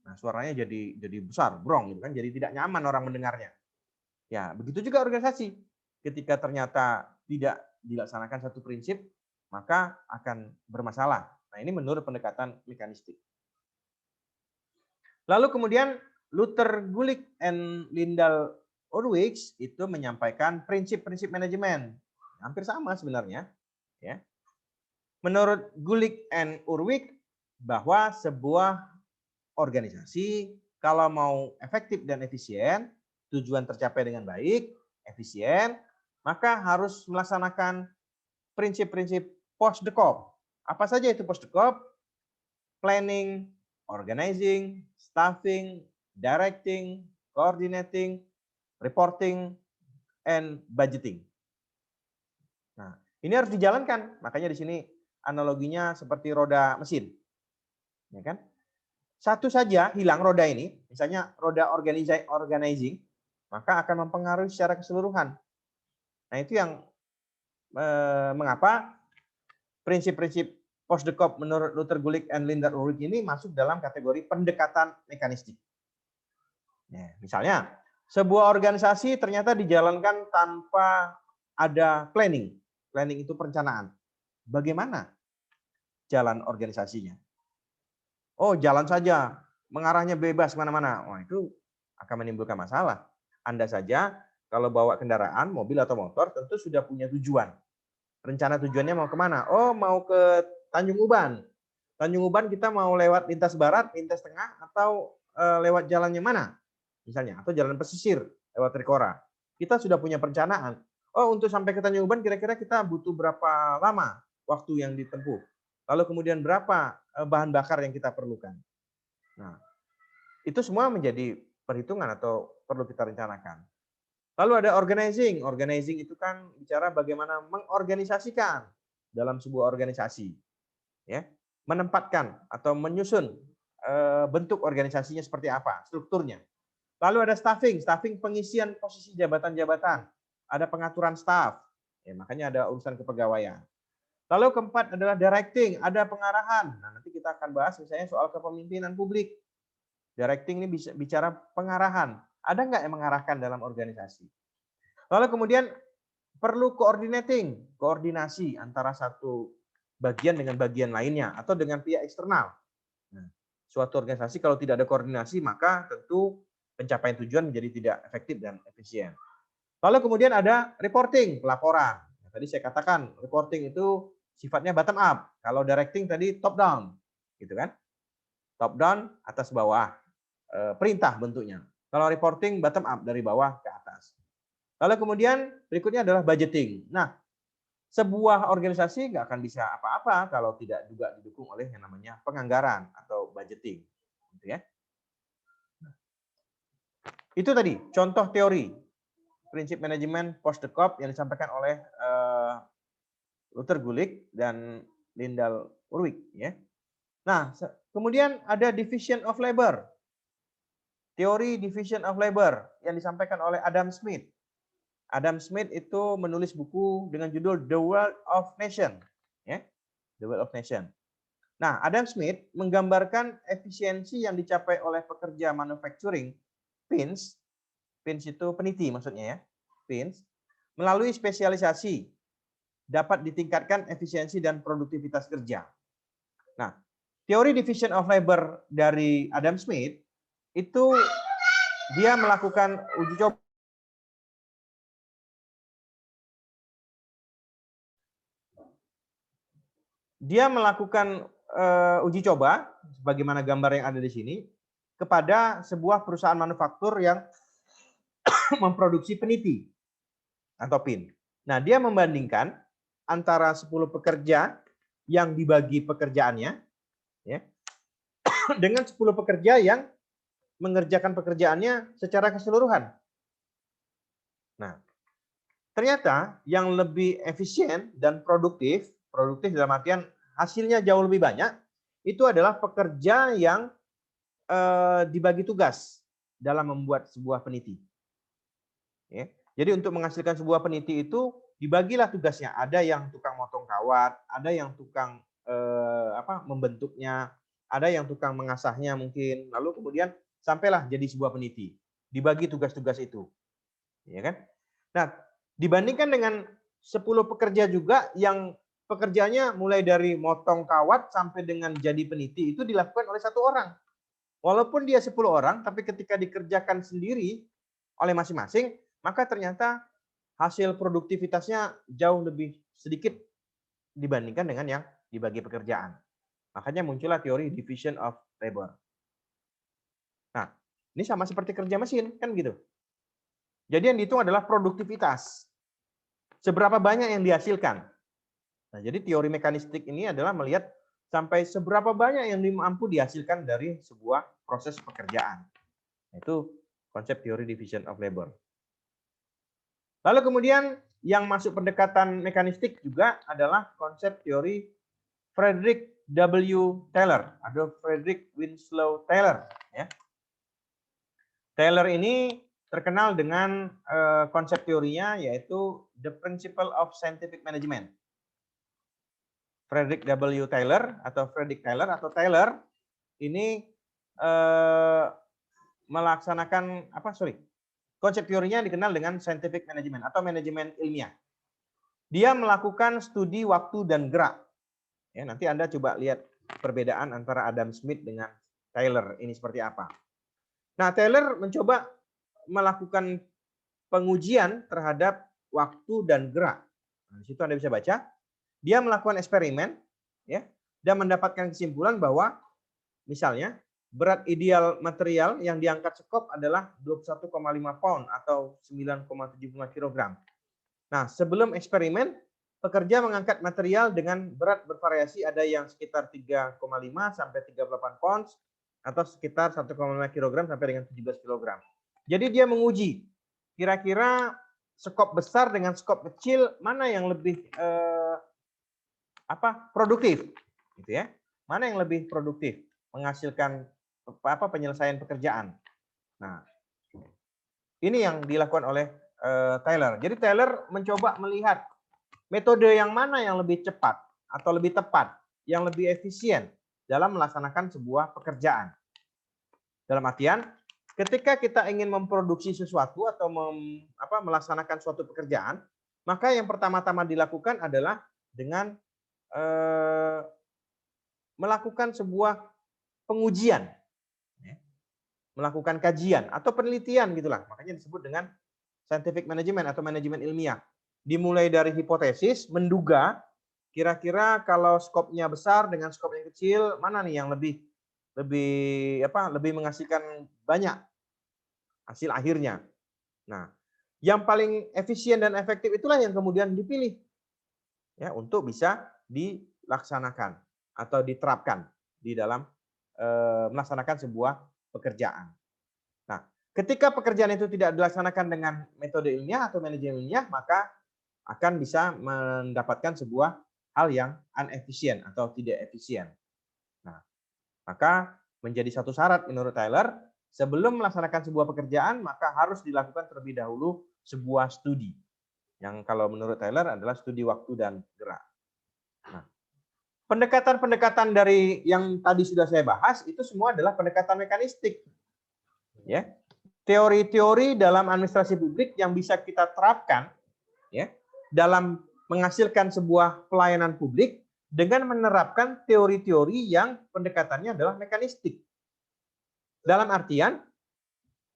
Nah, suaranya jadi besar, brong, gitu kan? Jadi tidak nyaman orang mendengarnya. Ya, begitu juga organisasi. Ketika ternyata tidak dilaksanakan satu prinsip, maka akan bermasalah. Nah, ini menurut pendekatan mekanistik. Lalu kemudian Luther Gulick and Lyndall Urwix itu menyampaikan prinsip-prinsip manajemen. Hampir sama sebenarnya, ya. Menurut Gulick and Urwix bahwa sebuah organisasi kalau mau efektif dan efisien, tujuan tercapai dengan baik, efisien, maka harus melaksanakan prinsip-prinsip POSDECOP. Apa saja itu POSDECOP? Planning, organizing, staffing, directing, coordinating, reporting, and budgeting. Nah, ini harus dijalankan. Makanya di sini analoginya seperti roda mesin. Ya kan? Satu saja hilang roda ini, misalnya roda organizing, maka akan mempengaruhi secara keseluruhan. Nah, itu yang mengapa prinsip-prinsip POSDECOP menurut Luther Gulick and Lyndall Urwix ini masuk dalam kategori pendekatan mekanistik. Nah, misalnya, sebuah organisasi ternyata dijalankan tanpa ada planning. Planning itu perencanaan. Bagaimana jalan organisasinya? Oh, jalan saja, mengarahnya bebas kemana-mana. Wah, itu akan menimbulkan masalah. Anda saja kalau bawa kendaraan, mobil atau motor, tentu sudah punya tujuan. Rencana tujuannya mau kemana? Oh, mau ke Tanjung Uban. Tanjung Uban kita mau lewat lintas barat, lintas tengah, atau lewat jalan yang mana? Misalnya, atau jalan pesisir, lewat Trikora. Kita sudah punya perencanaan. Oh, untuk sampai ke Tanjung Uban kira-kira kita butuh berapa lama waktu yang ditempuh? Lalu kemudian berapa bahan bakar yang kita perlukan? Nah, itu semua menjadi perhitungan atau perlu kita rencanakan. Lalu ada organizing. Organizing itu kan bicara bagaimana mengorganisasikan dalam sebuah organisasi, ya, menempatkan atau menyusun bentuk organisasinya seperti apa, strukturnya. Lalu ada staffing. Staffing pengisian posisi jabatan-jabatan. Ada pengaturan staff. Ya, makanya ada urusan kepegawaian. Lalu keempat adalah directing, ada pengarahan. Nah, nanti kita akan bahas misalnya soal kepemimpinan publik. Directing ini bisa bicara pengarahan. Ada nggak yang mengarahkan dalam organisasi? Lalu kemudian perlu coordinating, koordinasi antara satu bagian dengan bagian lainnya atau dengan pihak eksternal. Nah, suatu organisasi kalau tidak ada koordinasi maka tentu pencapaian tujuan menjadi tidak efektif dan efisien. Lalu kemudian ada reporting, pelaporan. Nah, tadi saya katakan reporting itu sifatnya bottom up. Kalau directing tadi top down, gitu kan? Top down atas bawah, perintah bentuknya. Kalau reporting bottom up dari bawah ke atas. Lalu kemudian berikutnya adalah budgeting. Nah, sebuah organisasi nggak akan bisa apa-apa kalau tidak juga didukung oleh yang namanya penganggaran atau budgeting, gitu ya. Itu tadi contoh teori prinsip manajemen POSDECOP yang disampaikan oleh Luther Gulick dan Lyndall Urwix, ya. Nah, kemudian ada division of labor. Teori division of labor yang disampaikan oleh Adam Smith. Adam Smith itu menulis buku dengan judul The Wealth of Nation, ya. The Wealth of Nation. Nah, Adam Smith menggambarkan efisiensi yang dicapai oleh pekerja manufacturing, PINS itu peniti maksudnya ya, PINS, melalui spesialisasi. dapat ditingkatkan efisiensi dan produktivitas kerja. Nah, teori division of labor dari Adam Smith itu dia melakukan uji coba. Dia melakukan uji coba, sebagaimana gambar yang ada di sini, kepada sebuah perusahaan manufaktur yang memproduksi peniti atau pin. Nah, dia membandingkan antara 10 pekerja yang dibagi pekerjaannya, ya, dengan 10 pekerja yang mengerjakan pekerjaannya secara keseluruhan. Nah, ternyata yang lebih efisien dan produktif dalam artian hasilnya jauh lebih banyak, itu adalah pekerja yang dibagi tugas dalam membuat sebuah peniti. Ya. Jadi untuk menghasilkan sebuah peniti itu dibagilah tugasnya. Ada yang tukang motong kawat, ada yang tukang membentuknya, ada yang tukang mengasahnya mungkin. Lalu kemudian sampailah jadi sebuah peniti. Dibagi tugas-tugas itu. Ya kan? Nah, dibandingkan dengan 10 pekerja juga yang pekerjaannya mulai dari motong kawat sampai dengan jadi peniti itu dilakukan oleh 1 orang. Walaupun dia 10 orang, tapi ketika dikerjakan sendiri oleh masing-masing, maka ternyata hasil produktivitasnya jauh lebih sedikit dibandingkan dengan yang dibagi pekerjaan. Makanya muncullah teori division of labor. Nah, ini sama seperti kerja mesin, kan gitu. Jadi yang dihitung adalah produktivitas. Seberapa banyak yang dihasilkan. Nah, jadi teori mekanistik ini adalah melihat sampai seberapa banyak yang mampu dihasilkan dari sebuah proses pekerjaan. Itu konsep teori division of labor. Lalu kemudian yang masuk pendekatan mekanistik juga adalah konsep teori Frederick W. Taylor atau Frederick Winslow Taylor. Ya. Taylor ini terkenal dengan konsep teorinya yaitu the principle of scientific management. Frederick W. Taylor atau Frederick Taylor atau Taylor ini melaksanakan konsep teorinya dikenal dengan scientific management atau manajemen ilmiah. Dia melakukan studi waktu dan gerak. Ya, nanti Anda coba lihat perbedaan antara Adam Smith dengan Taylor ini seperti apa. Nah, Taylor mencoba melakukan pengujian terhadap waktu dan gerak. Nah, di situ Anda bisa baca. Dia melakukan eksperimen, ya, dan mendapatkan kesimpulan bahwa misalnya berat ideal material yang diangkat sekop adalah 21,5 pound atau 9,75 kg. Nah, sebelum eksperimen, pekerja mengangkat material dengan berat bervariasi, ada yang sekitar 3,5 sampai 38 pounds atau sekitar 1,5 kg sampai dengan 17 kg. Jadi dia menguji kira-kira skop besar dengan skop kecil mana yang lebih produktif, gitu ya? Mana yang lebih produktif menghasilkan penyelesaian pekerjaan. Nah, ini yang dilakukan oleh Taylor. Jadi Taylor mencoba melihat metode yang mana yang lebih cepat atau lebih tepat, yang lebih efisien dalam melaksanakan sebuah pekerjaan. Dalam artian, ketika kita ingin memproduksi sesuatu atau melaksanakan suatu pekerjaan, maka yang pertama-tama dilakukan adalah dengan melakukan sebuah pengujian, melakukan kajian atau penelitian gitulah, makanya disebut dengan scientific management atau manajemen ilmiah. Dimulai dari hipotesis, menduga kira-kira kalau skopnya besar dengan skop yang kecil mana nih yang lebih menghasilkan banyak hasil akhirnya. Nah, yang paling efisien dan efektif itulah yang kemudian dipilih ya untuk bisa dilaksanakan atau diterapkan di dalam melaksanakan sebuah pekerjaan. Nah, ketika pekerjaan itu tidak dilaksanakan dengan metode ilmiah atau manajemen ilmiah, maka akan bisa mendapatkan sebuah hal yang inefisien atau tidak efisien. Nah, maka menjadi satu syarat menurut Taylor, sebelum melaksanakan sebuah pekerjaan, maka harus dilakukan terlebih dahulu sebuah studi. Yang kalau menurut Taylor adalah studi waktu dan gerak. Nah, pendekatan-pendekatan dari yang tadi sudah saya bahas itu semua adalah pendekatan mekanistik. Ya. Teori-teori dalam administrasi publik yang bisa kita terapkan ya dalam menghasilkan sebuah pelayanan publik dengan menerapkan teori-teori yang pendekatannya adalah mekanistik. Dalam artian,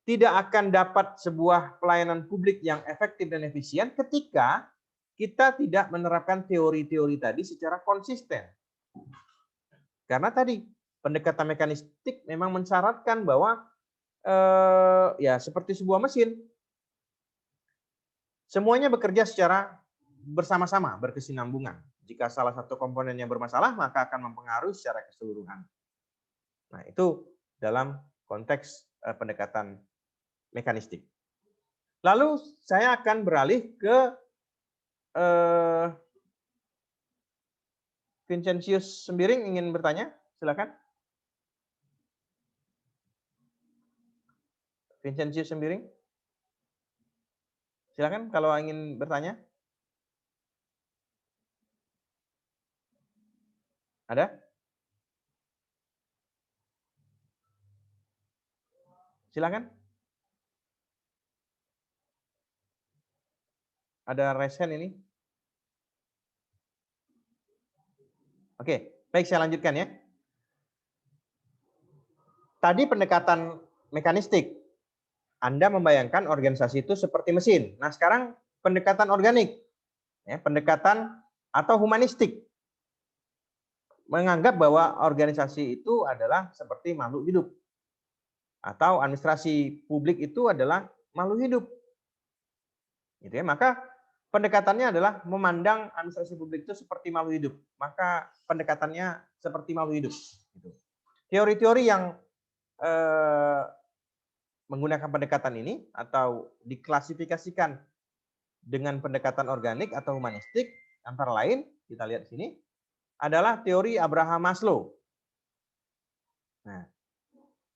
tidak akan dapat sebuah pelayanan publik yang efektif dan efisien ketika kita tidak menerapkan teori-teori tadi secara konsisten. Karena tadi pendekatan mekanistik memang mensyaratkan bahwa ya seperti sebuah mesin, semuanya bekerja secara bersama-sama, berkesinambungan. Jika salah satu komponennya bermasalah, maka akan mempengaruhi secara keseluruhan. Nah, itu dalam konteks pendekatan mekanistik. Lalu saya akan beralih ke Vincentius Sembiring ingin bertanya, silakan. Vincentius Sembiring, silakan kalau ingin bertanya. Ada? Silakan. Ada raise hand ini. Oke, baik saya lanjutkan ya. Tadi pendekatan mekanistik. Anda membayangkan organisasi itu seperti mesin. Nah, sekarang pendekatan organik. Ya, pendekatan atau humanistik. Menganggap bahwa organisasi itu adalah seperti makhluk hidup. Atau administrasi publik itu adalah makhluk hidup. Gitu ya. Maka pendekatannya adalah memandang administrasi publik itu seperti makhluk hidup. Maka pendekatannya seperti makhluk hidup. Gitu. Teori-teori yang menggunakan pendekatan ini atau diklasifikasikan dengan pendekatan organik atau humanistik, antara lain kita lihat di sini adalah teori Abraham Maslow. Nah,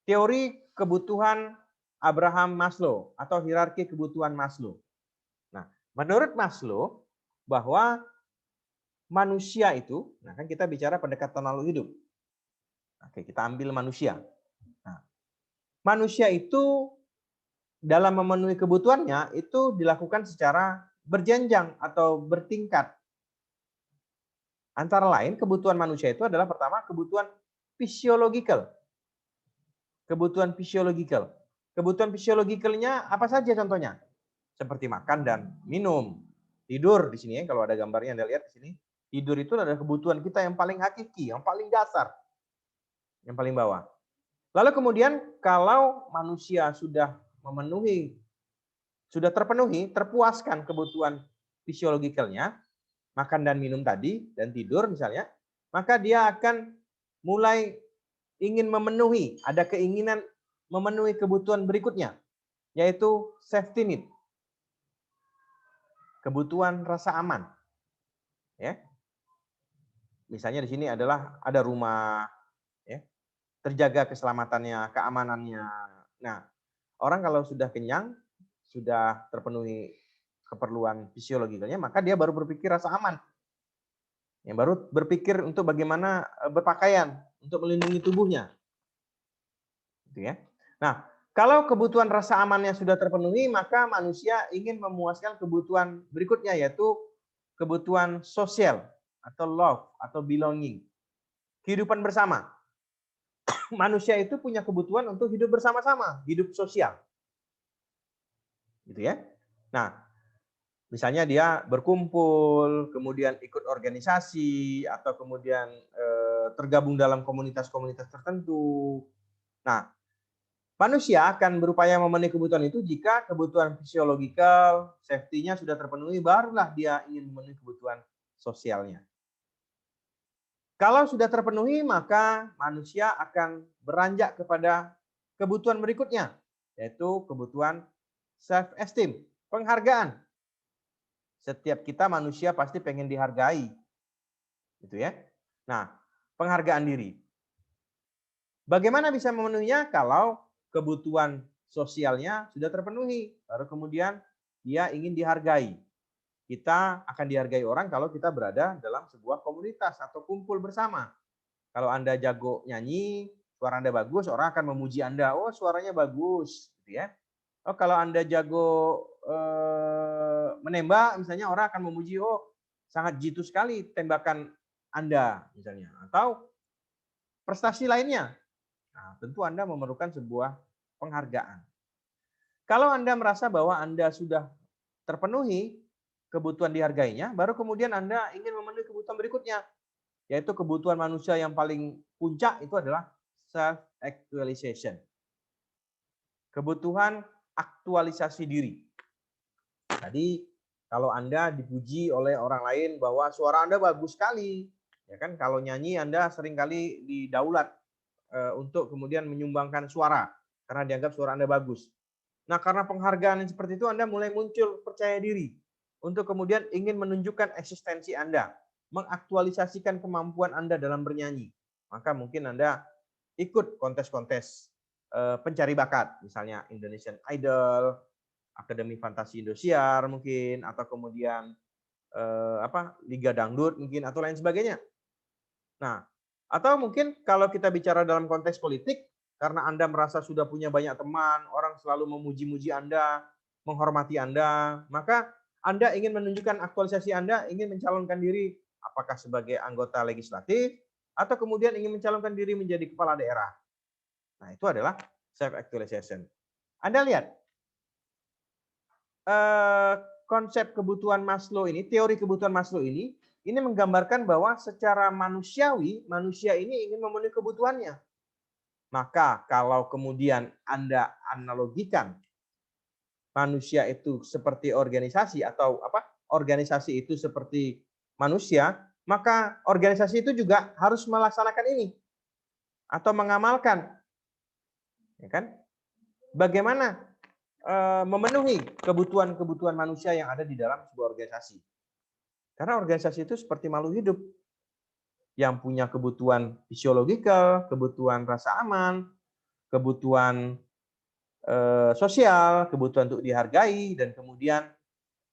teori kebutuhan Abraham Maslow atau hierarki kebutuhan Maslow. Nah, menurut Maslow bahwa manusia itu, nah kan kita bicara pendekatan makhluk hidup. Oke, kita ambil manusia. Nah, manusia itu dalam memenuhi kebutuhannya itu dilakukan secara berjenjang atau bertingkat. Antara lain kebutuhan manusia itu adalah pertama kebutuhan fisiologikal. Kebutuhan fisiologikal. Kebutuhan fisiologikalnya apa saja contohnya? Seperti makan dan minum. Tidur di sini ya, kalau ada gambarnya Anda lihat di sini. Tidur itu adalah kebutuhan kita yang paling hakiki, yang paling dasar. Yang paling bawah. Lalu kemudian kalau manusia sudah terpenuhi, terpuaskan kebutuhan fisiologikalnya, makan dan minum tadi, dan tidur misalnya, maka dia akan mulai ingin memenuhi, ada keinginan memenuhi kebutuhan berikutnya, yaitu safety need. Kebutuhan rasa aman. Ya. Misalnya di sini adalah ada rumah, ya, terjaga keselamatannya, keamanannya. Nah, orang kalau sudah kenyang, sudah terpenuhi keperluan fisiologikalnya, maka dia baru berpikir rasa aman. Yang baru berpikir untuk bagaimana berpakaian, untuk melindungi tubuhnya. Gitu ya. Nah, kalau kebutuhan rasa amannya sudah terpenuhi, maka manusia ingin memuaskan kebutuhan berikutnya, yaitu kebutuhan sosial atau love atau belonging. Kehidupan bersama. Manusia itu punya kebutuhan untuk hidup bersama-sama, hidup sosial. Gitu ya. Nah, misalnya dia berkumpul, kemudian ikut organisasi, atau kemudian tergabung dalam komunitas-komunitas tertentu. Nah, manusia akan berupaya memenuhi kebutuhan itu jika kebutuhan fisiologikal, safety-nya sudah terpenuhi, barulah dia ingin memenuhi kebutuhan sosialnya. Kalau sudah terpenuhi, maka manusia akan beranjak kepada kebutuhan berikutnya, yaitu kebutuhan self-esteem, penghargaan. Setiap kita manusia pasti pengen dihargai. Gitu ya. Nah, penghargaan diri. Bagaimana bisa memenuhinya kalau kebutuhan sosialnya sudah terpenuhi, baru kemudian dia ingin dihargai. Kita akan dihargai orang kalau kita berada dalam sebuah komunitas atau kumpul bersama. Kalau Anda jago nyanyi, suara Anda bagus, orang akan memuji Anda. Oh, suaranya bagus, gitu ya. Oh, kalau Anda jago menembak, misalnya orang akan memuji, oh, sangat jitu sekali tembakan Anda misalnya, atau prestasi lainnya. Nah, tentu Anda memerlukan sebuah penghargaan. Kalau Anda merasa bahwa Anda sudah terpenuhi kebutuhan dihargainya, baru kemudian Anda ingin memenuhi kebutuhan berikutnya, yaitu kebutuhan manusia yang paling puncak itu adalah self-actualization. Kebutuhan aktualisasi diri. Tadi kalau Anda dipuji oleh orang lain bahwa suara Anda bagus sekali, ya kan? Kalau nyanyi Anda seringkali didaulat untuk kemudian menyumbangkan suara karena dianggap suara Anda bagus. Nah, karena penghargaan yang seperti itu Anda mulai muncul percaya diri untuk kemudian ingin menunjukkan eksistensi Anda, mengaktualisasikan kemampuan Anda dalam bernyanyi. Maka mungkin Anda ikut kontes-kontes pencari bakat, misalnya Indonesian Idol, Akademi Fantasi Indosiar mungkin, atau kemudian Liga Dangdut mungkin, atau lain sebagainya. Nah, atau mungkin kalau kita bicara dalam konteks politik, karena Anda merasa sudah punya banyak teman, orang selalu memuji-muji Anda, menghormati Anda, maka Anda ingin menunjukkan aktualisasi Anda, ingin mencalonkan diri apakah sebagai anggota legislatif, atau kemudian ingin mencalonkan diri menjadi kepala daerah. Nah, itu adalah self-actualization. Anda lihat, konsep kebutuhan Maslow ini, teori kebutuhan Maslow ini menggambarkan bahwa secara manusiawi, manusia ini ingin memenuhi kebutuhannya. Maka kalau kemudian Anda analogikan manusia itu seperti organisasi atau organisasi itu seperti manusia, maka organisasi itu juga harus melaksanakan ini atau mengamalkan, ya kan? Bagaimana memenuhi kebutuhan-kebutuhan manusia yang ada di dalam sebuah organisasi. Karena organisasi itu seperti makhluk hidup yang punya kebutuhan fisiologikal, kebutuhan rasa aman, kebutuhan sosial, kebutuhan untuk dihargai, dan kemudian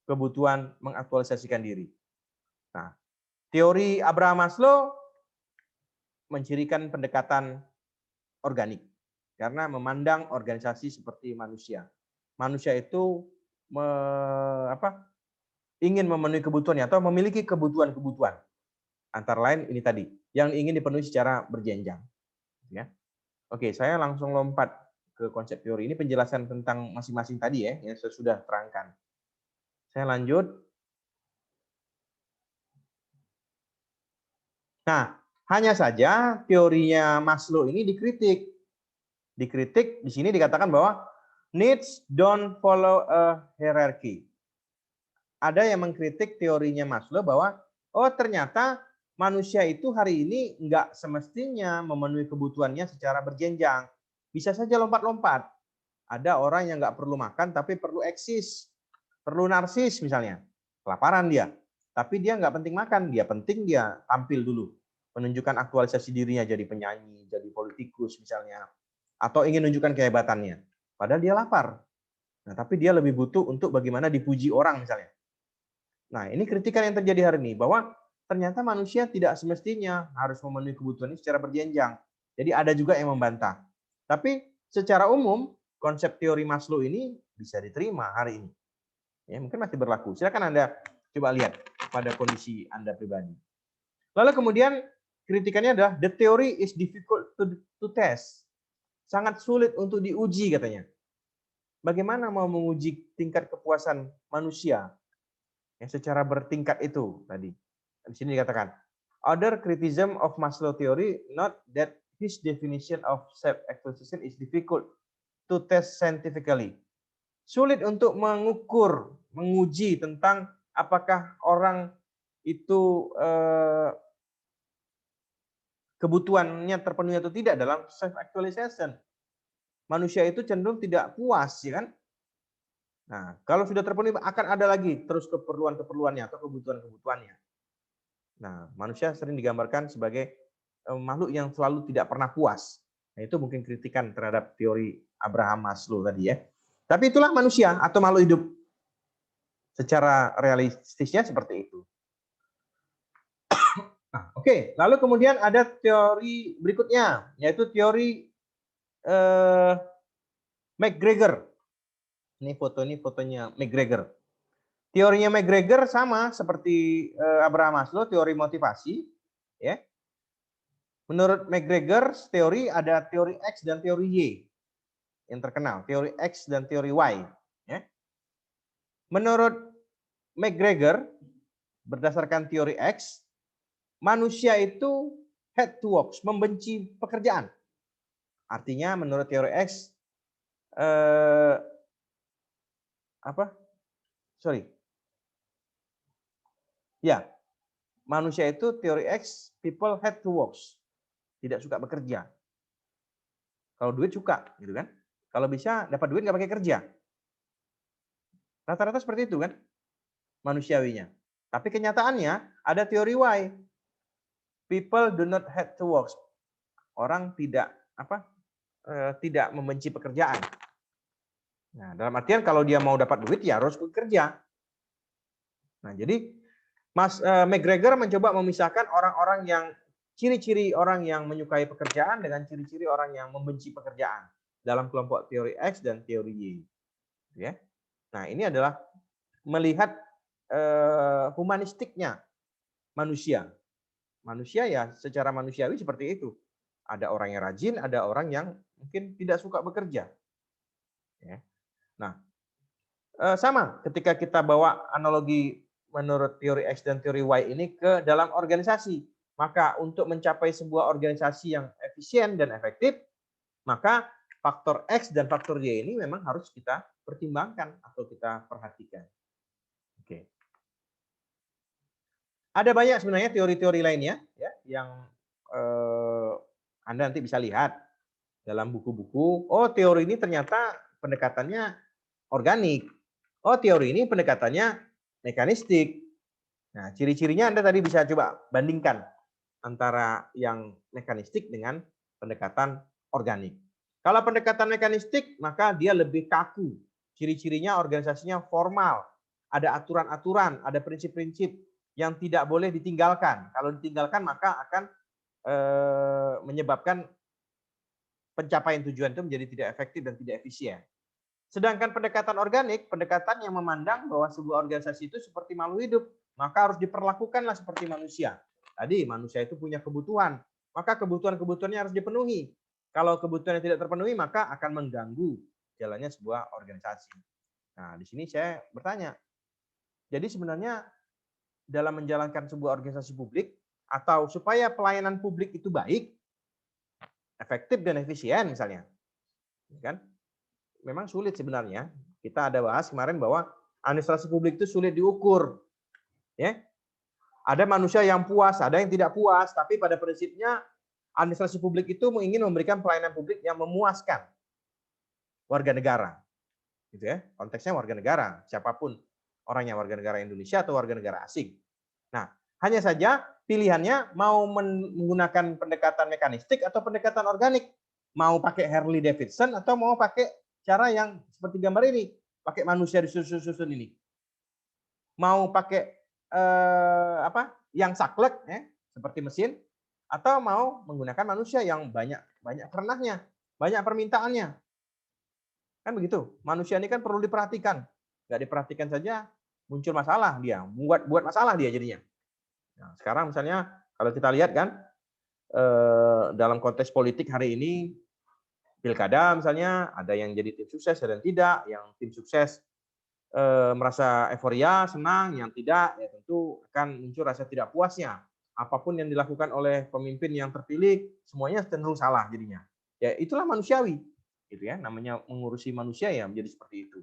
kebutuhan mengaktualisasikan diri. Nah, teori Abraham Maslow mencirikan pendekatan organik karena memandang organisasi seperti manusia. Manusia itu ingin memenuhi kebutuhannya atau memiliki kebutuhan-kebutuhan. Antara lain ini tadi, yang ingin dipenuhi secara berjenjang. Ya. Oke, saya langsung lompat ke konsep teori. Ini penjelasan tentang masing-masing tadi ya, yang saya sudah terangkan. Saya lanjut. Nah, hanya saja teorinya Maslow ini dikritik. Dikritik di sini dikatakan bahwa needs don't follow a hierarchy. Ada yang mengkritik teorinya Maslow bahwa ternyata manusia itu hari ini nggak semestinya memenuhi kebutuhannya secara berjenjang. Bisa saja lompat-lompat. Ada orang yang nggak perlu makan tapi perlu eksis. Perlu narsis misalnya. Kelaparan dia. Tapi dia nggak penting makan. Dia penting dia tampil dulu. Menunjukkan aktualisasi dirinya jadi penyanyi, jadi politikus misalnya. Atau ingin menunjukkan kehebatannya. Padahal dia lapar. Nah, tapi dia lebih butuh untuk bagaimana dipuji orang misalnya. Nah, ini kritikan yang terjadi hari ini, bahwa ternyata manusia tidak semestinya harus memenuhi kebutuhan ini secara berjenjang. Jadi ada juga yang membantah. Tapi secara umum, konsep teori Maslow ini bisa diterima hari ini. Ya, mungkin masih berlaku. Silakan Anda coba lihat pada kondisi Anda pribadi. Lalu kemudian kritikannya adalah the theory is difficult to test. Sangat sulit untuk diuji katanya. Bagaimana mau menguji tingkat kepuasan manusia yang secara bertingkat itu tadi. Di sini dikatakan, other criticism of Maslow theory not that his definition of self-actualization is difficult to test scientifically. Sulit untuk mengukur, menguji tentang apakah orang itu kebutuhannya terpenuhi atau tidak dalam self-actualization. Manusia itu cenderung tidak puas, ya kan? Nah, kalau sudah terpenuhi akan ada lagi terus keperluan-keperluannya atau kebutuhan-kebutuhannya. Nah, manusia sering digambarkan sebagai makhluk yang selalu tidak pernah puas. Nah, itu mungkin kritikan terhadap teori Abraham Maslow tadi ya. Tapi itulah manusia atau makhluk hidup. Secara realistisnya seperti itu. Nah, oke. Lalu kemudian ada teori berikutnya, yaitu teori McGregor. Ini fotonya McGregor. Teorinya McGregor sama seperti Abraham Maslow, teori motivasi. Ya. Menurut McGregor, teori ada teori X dan teori Y yang terkenal, teori X dan teori Y. Ya. Menurut McGregor, berdasarkan teori X, manusia itu hate to work, membenci pekerjaan. Artinya menurut teori X, Ya, manusia itu teori X, people hate to work, tidak suka bekerja. Kalau duit suka, gitu kan? Kalau bisa dapat duit nggak pakai kerja. Rata-rata seperti itu kan, manusiawinya. Tapi kenyataannya ada teori Y, people do not hate to work. Orang tidak tidak membenci pekerjaan. Nah, dalam artian kalau dia mau dapat duit ya harus bekerja. Nah, jadi McGregor mencoba memisahkan orang-orang yang ciri-ciri orang yang menyukai pekerjaan dengan ciri-ciri orang yang membenci pekerjaan dalam kelompok teori X dan teori Y. Ya. Nah, ini adalah melihat humanistiknya manusia. Manusia ya secara manusiawi seperti itu. Ada orang yang rajin, ada orang yang mungkin tidak suka bekerja. Ya. Nah, sama ketika kita bawa analogi menurut teori X dan teori Y ini ke dalam organisasi. Maka untuk mencapai sebuah organisasi yang efisien dan efektif, maka faktor X dan faktor Y ini memang harus kita pertimbangkan atau kita perhatikan. Oke. Ada banyak sebenarnya teori-teori lainnya ya yang Anda nanti bisa lihat dalam buku-buku. Oh, teori ini ternyata pendekatannya organik. Oh, teori ini pendekatannya mekanistik. Nah, ciri-cirinya Anda tadi bisa coba bandingkan antara yang mekanistik dengan pendekatan organik. Kalau pendekatan mekanistik, maka dia lebih kaku. Ciri-cirinya organisasinya formal. Ada aturan-aturan, ada prinsip-prinsip yang tidak boleh ditinggalkan. Kalau ditinggalkan, maka akan menyebabkan pencapaian tujuan itu menjadi tidak efektif dan tidak efisien. Sedangkan pendekatan organik, pendekatan yang memandang bahwa sebuah organisasi itu seperti makhluk hidup, maka harus diperlakukanlah seperti manusia. Tadi manusia itu punya kebutuhan, maka kebutuhan-kebutuhannya harus dipenuhi. Kalau kebutuhannya tidak terpenuhi, maka akan mengganggu jalannya sebuah organisasi. Nah, di sini saya bertanya, jadi sebenarnya dalam menjalankan sebuah organisasi publik, atau supaya pelayanan publik itu baik, efektif dan efisien misalnya, kan? Memang sulit sebenarnya. Kita ada bahas kemarin bahwa administrasi publik itu sulit diukur. Ya. Ada manusia yang puas, ada yang tidak puas, tapi pada prinsipnya administrasi publik itu ingin memberikan pelayanan publik yang memuaskan warga negara. Gitu ya. Konteksnya warga negara, siapapun orangnya, warga negara Indonesia atau warga negara asing. Nah, hanya saja pilihannya mau menggunakan pendekatan mekanistik atau pendekatan organik. Mau pakai Harley Davidson atau mau pakai cara yang seperti gambar ini, pakai manusia disusun-susun ini. Mau pakai yang saklek ya, seperti mesin, atau mau menggunakan manusia yang banyak ranahnya, banyak permintaannya. Kan begitu. Manusia ini kan perlu diperhatikan. Nggak diperhatikan saja muncul masalah dia, buat masalah dia jadinya. Nah, sekarang misalnya kalau kita lihat kan dalam konteks politik hari ini pilkada misalnya ada yang jadi tim sukses, ada yang tidak. Yang tim sukses merasa euforia, senang, yang tidak ya tentu akan muncul rasa tidak puasnya. Apapun yang dilakukan oleh pemimpin yang terpilih semuanya cenderung salah jadinya. Ya itulah manusiawi, gitu ya. Namanya mengurusi manusia ya menjadi seperti itu.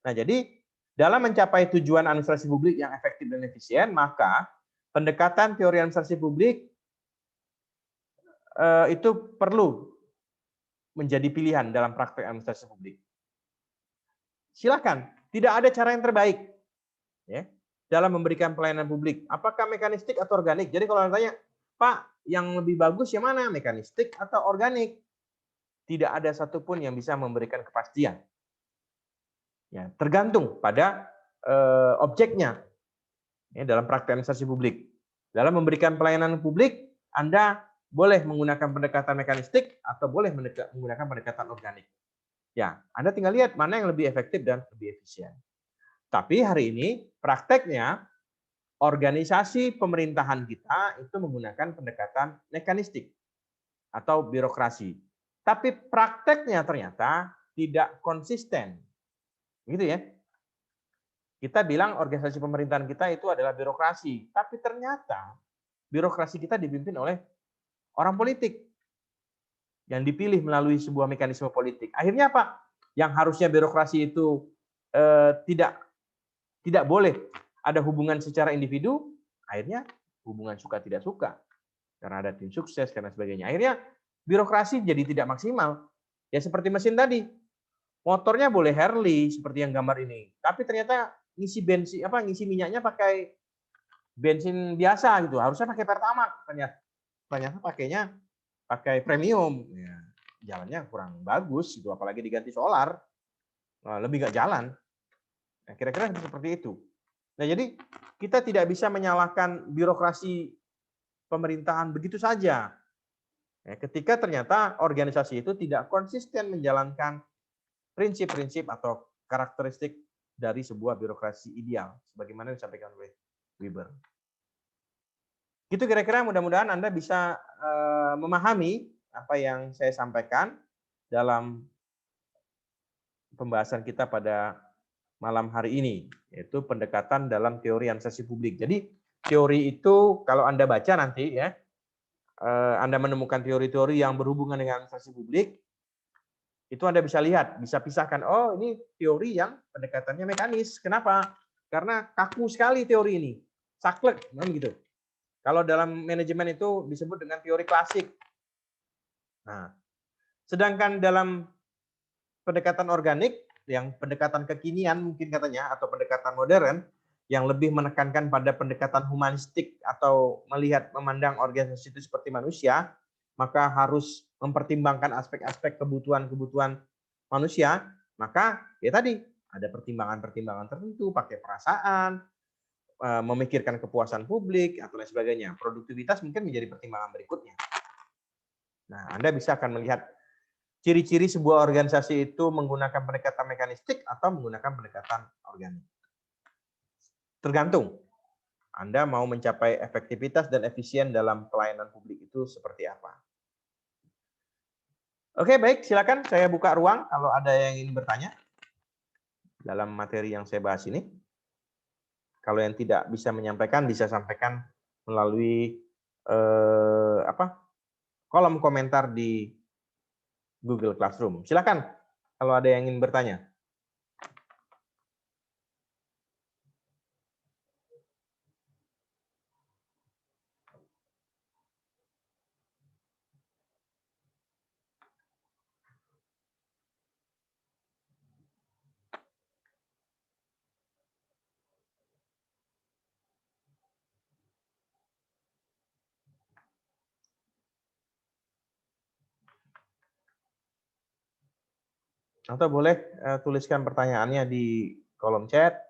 Nah jadi dalam mencapai tujuan administrasi publik yang efektif dan efisien, maka pendekatan teori administrasi publik itu perlu menjadi pilihan dalam praktek administrasi publik. Silakan, tidak ada cara yang terbaik ya, dalam memberikan pelayanan publik. Apakah mekanistik atau organik? Jadi kalau tanya, Pak, yang lebih bagus yang mana? Mekanistik atau organik? Tidak ada satupun yang bisa memberikan kepastian. Ya, tergantung pada objeknya ya, dalam praktek administrasi publik. Dalam memberikan pelayanan publik, Anda boleh menggunakan pendekatan mekanistik atau boleh menggunakan pendekatan organik. Ya, Anda tinggal lihat mana yang lebih efektif dan lebih efisien. Tapi hari ini prakteknya organisasi pemerintahan kita itu menggunakan pendekatan mekanistik atau birokrasi. Tapi prakteknya ternyata tidak konsisten. Gitu ya. Kita bilang organisasi pemerintahan kita itu adalah birokrasi, tapi ternyata birokrasi kita dipimpin oleh orang politik yang dipilih melalui sebuah mekanisme politik. Akhirnya apa? Yang harusnya birokrasi itu tidak boleh ada hubungan secara individu, akhirnya hubungan suka tidak suka karena ada tim sukses karena sebagainya. Akhirnya birokrasi jadi tidak maksimal. Ya seperti mesin tadi, motornya boleh Harley seperti yang gambar ini, tapi ternyata ngisi bensin ngisi minyaknya pakai bensin biasa gitu. Harusnya pakai Pertamax, ternyata pakainya pakai premium. Ya, jalannya kurang bagus gitu, apalagi diganti solar, lebih nggak jalan. Nah, kira-kira seperti itu. Nah, jadi kita tidak bisa menyalahkan birokrasi pemerintahan begitu saja. Ya, ketika ternyata organisasi itu tidak konsisten menjalankan prinsip-prinsip atau karakteristik dari sebuah birokrasi ideal, sebagaimana disampaikan oleh Weber. Itu kira-kira mudah-mudahan Anda bisa memahami apa yang saya sampaikan dalam pembahasan kita pada malam hari ini, yaitu pendekatan dalam teori administrasi publik. Jadi teori itu kalau Anda baca nanti ya, Anda menemukan teori-teori yang berhubungan dengan administrasi publik, itu Anda bisa lihat, bisa pisahkan, oh ini teori yang pendekatannya mekanis. Kenapa? Karena kaku sekali teori ini, saklek, gitu. Kalau dalam manajemen itu disebut dengan teori klasik. Nah, sedangkan dalam pendekatan organik, yang pendekatan kekinian mungkin katanya, atau pendekatan modern, yang lebih menekankan pada pendekatan humanistik atau melihat memandang organisasi itu seperti manusia, maka harus mempertimbangkan aspek-aspek kebutuhan-kebutuhan manusia, maka ya tadi ada pertimbangan-pertimbangan tertentu, pakai perasaan, memikirkan kepuasan publik atau lain sebagainya. Produktivitas mungkin menjadi pertimbangan berikutnya. Nah, Anda bisa akan melihat ciri-ciri sebuah organisasi itu menggunakan pendekatan mekanistik atau menggunakan pendekatan organik. Tergantung Anda mau mencapai efektivitas dan efisien dalam pelayanan publik itu seperti apa. Oke, baik, silakan saya buka ruang kalau ada yang ingin bertanya dalam materi yang saya bahas ini. Kalau yang tidak bisa menyampaikan, bisa sampaikan melalui kolom komentar di Google Classroom. Silakan kalau ada yang ingin bertanya. Atau boleh tuliskan pertanyaannya di kolom chat.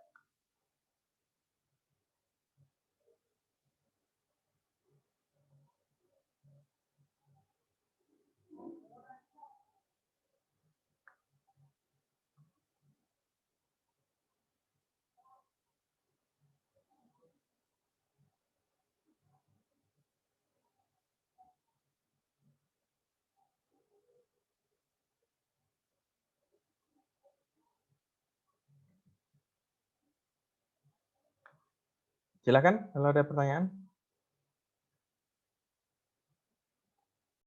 Silakan kalau ada pertanyaan.